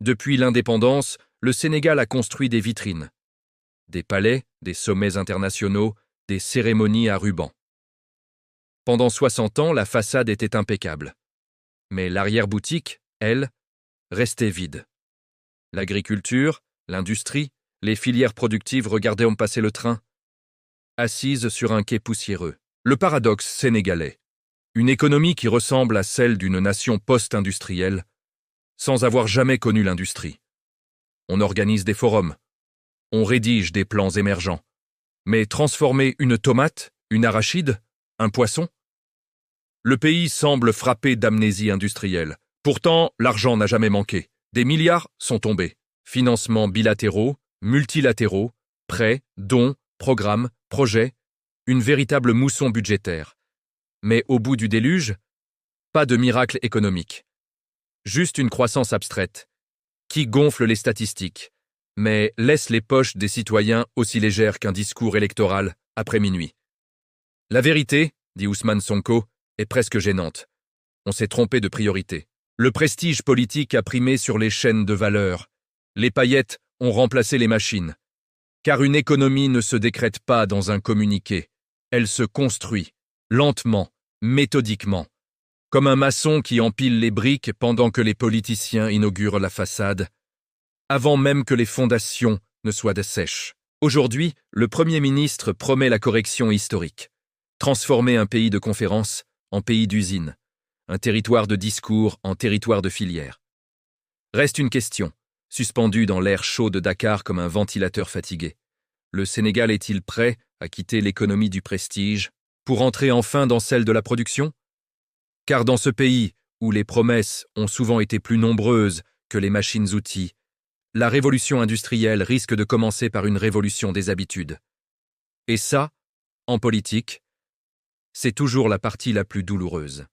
Depuis l'indépendance, le Sénégal a construit des vitrines, des palais, des sommets internationaux, des cérémonies à ruban. Pendant 60 ans, la façade était impeccable. Mais l'arrière-boutique, elle, restait vide. L'agriculture, l'industrie, les filières productives regardaient en passer le train, assises sur un quai poussiéreux. Le paradoxe sénégalais. Une économie qui ressemble à celle d'une nation post-industrielle, sans avoir jamais connu l'industrie. On organise des forums, on rédige des plans émergents. Mais transformer une tomate, une arachide, un poisson? Le pays semble frappé d'amnésie industrielle. Pourtant, l'argent n'a jamais manqué. Des milliards sont tombés. Financements bilatéraux, multilatéraux, prêts, dons, programmes, projets, une véritable mousson budgétaire. Mais au bout du déluge, pas de miracle économique. Juste une croissance abstraite, qui gonfle les statistiques, mais laisse les poches des citoyens aussi légères qu'un discours électoral après minuit. La vérité, dit Ousmane Sonko, est presque gênante. On s'est trompé de priorité. Le prestige politique a primé sur les chaînes de valeur. Les paillettes ont remplacé les machines. Car une économie ne se décrète pas dans un communiqué. Elle se construit, lentement, méthodiquement, comme un maçon qui empile les briques pendant que les politiciens inaugurent la façade, avant même que les fondations ne soient dessèches. Aujourd'hui, le Premier ministre promet la correction historique. Transformer un pays de conférence en pays d'usine, un territoire de discours en territoire de filière. Reste une question, suspendue dans l'air chaud de Dakar comme un ventilateur fatigué. Le Sénégal est-il prêt à quitter l'économie du prestige pour entrer enfin dans celle de la production? Car dans ce pays, où les promesses ont souvent été plus nombreuses que les machines-outils, la révolution industrielle risque de commencer par une révolution des habitudes. Et ça, en politique, c'est toujours la partie la plus douloureuse.